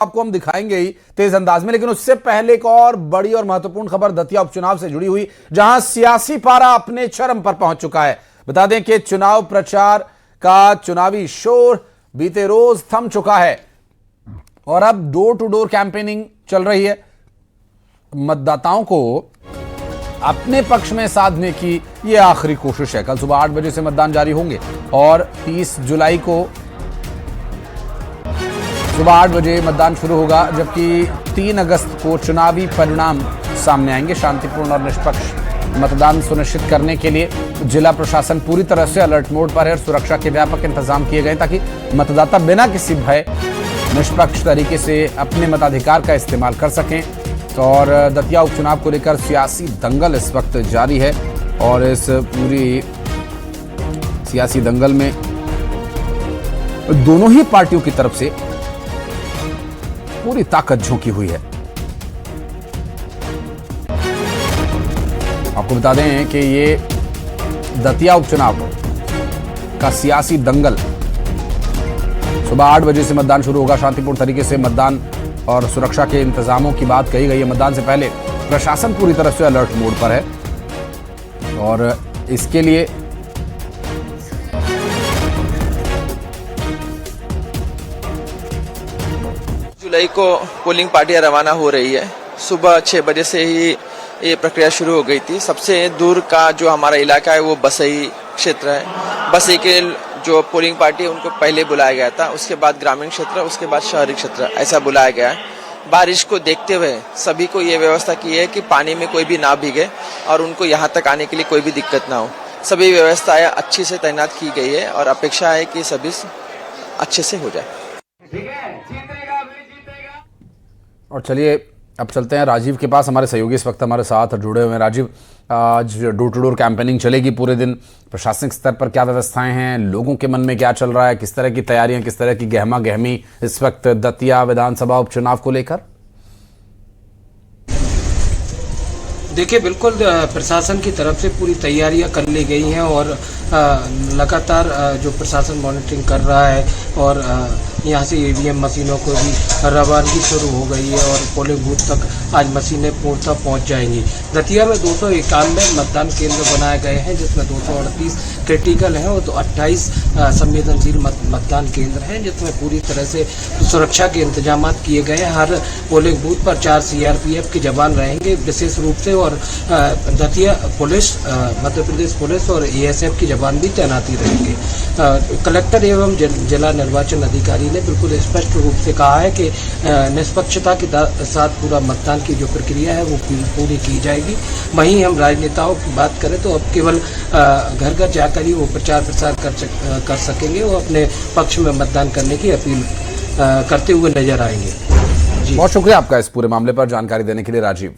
आपको हम दिखाएंगे ही तेज अंदाज में, लेकिन उससे पहले एक और बड़ी और महत्वपूर्ण खबर दतिया उपचुनाव से जुड़ी हुई, जहां सियासी पारा अपने चरम पर पहुंच चुका है। बता दें कि चुनाव प्रचार का चुनावी शोर बीते रोज थम चुका है और अब डोर टू डोर कैंपेनिंग चल रही है। मतदाताओं को अपने पक्ष में साधने की यह आखिरी कोशिश है। कल सुबह 8 बजे से मतदान जारी होंगे और 30 जुलाई को सुबह 8 बजे मतदान शुरू होगा, जबकि 3 अगस्त को चुनावी परिणाम सामने आएंगे। शांतिपूर्ण और निष्पक्ष मतदान सुनिश्चित करने के लिए जिला प्रशासन पूरी तरह से अलर्ट मोड पर है और सुरक्षा के व्यापक इंतजाम किए गए ताकि मतदाता बिना किसी भय निष्पक्ष तरीके से अपने मताधिकार का इस्तेमाल कर सकें। और दतिया उपचुनाव को लेकर सियासी दंगल इस वक्त जारी है और इस पूरी सियासी दंगल में दोनों ही पार्टियों की तरफ से पूरी ताकत झोंकी हुई है। आपको बता दें कि ये दतिया उपचुनाव का सियासी दंगल सुबह 8 बजे से मतदान शुरू होगा। शांतिपूर्ण तरीके से मतदान और सुरक्षा के इंतजामों की बात कही गई है। मतदान से पहले प्रशासन पूरी तरह से अलर्ट मोड पर है और इसके लिए जुलाई को पोलिंग पार्टियां रवाना हो रही है। सुबह 6 बजे से ही ये प्रक्रिया शुरू हो गई थी। सबसे दूर का जो हमारा इलाका है वो बसई क्षेत्र है। बसई के जो पोलिंग पार्टी है उनको पहले बुलाया गया था, उसके बाद ग्रामीण क्षेत्र, उसके बाद शहरी क्षेत्र, ऐसा बुलाया गया है। बारिश को देखते हुए सभी को ये व्यवस्था की है कि पानी में कोई भी ना भीगे और उनको यहाँ तक आने के लिए कोई भी दिक्कत ना हो। सभी व्यवस्थाएं अच्छी से तैनात की गई है और अपेक्षा है कि सभी अच्छे से हो जाए। और चलिए अब चलते हैं राजीव के पास। हमारे सहयोगी इस वक्त हमारे साथ जुड़े हुए हैं। राजीव, आज डोर टू डोर कैंपेनिंग चलेगी पूरे दिन। प्रशासनिक स्तर पर क्या व्यवस्थाएं हैं, लोगों के मन में क्या चल रहा है, किस तरह की तैयारियां, किस तरह की गहमा गहमी इस वक्त दतिया विधानसभा उपचुनाव को लेकर? देखिए, बिल्कुल प्रशासन की तरफ से पूरी तैयारियां कर ली गई हैं और लगातार जो प्रशासन मॉनिटरिंग कर रहा है और यहाँ से ईवीएम मशीनों को भी रवानगी शुरू हो गई है और पोलिंग बूथ तक आज मशीनें पूर्णतः पहुँच जाएंगी। दतिया में 291 मतदान केंद्र बनाए गए हैं, जिसमें 238 क्रिटिकल हैं और 28 संवेदनशील मतदान केंद्र हैं, जिसमें पूरी तरह से सुरक्षा के इंतजाम किए गए हैं। हर पोलिंग बूथ पर 4 CRPF के जवान रहेंगे विशेष रूप से और दतिया पुलिस, मध्य प्रदेश पुलिस और ASF के जवान भी तैनाती रहेंगे। कलेक्टर एवं जिला निर्वाचन अधिकारी ने बिल्कुल स्पष्ट रूप से कहा है कि निष्पक्षता के साथ पूरा मतदान की जो प्रक्रिया है वो पूरी की जाएगी। वहीं हम राजनेताओं की बात करें तो अब केवल घर घर जाकर ही वो प्रचार प्रसार कर सकेंगे, वो अपने पक्ष में मतदान करने की अपील करते हुए नजर आएंगे। जी, बहुत शुक्रिया आपका इस पूरे मामले पर जानकारी देने के लिए राजीव।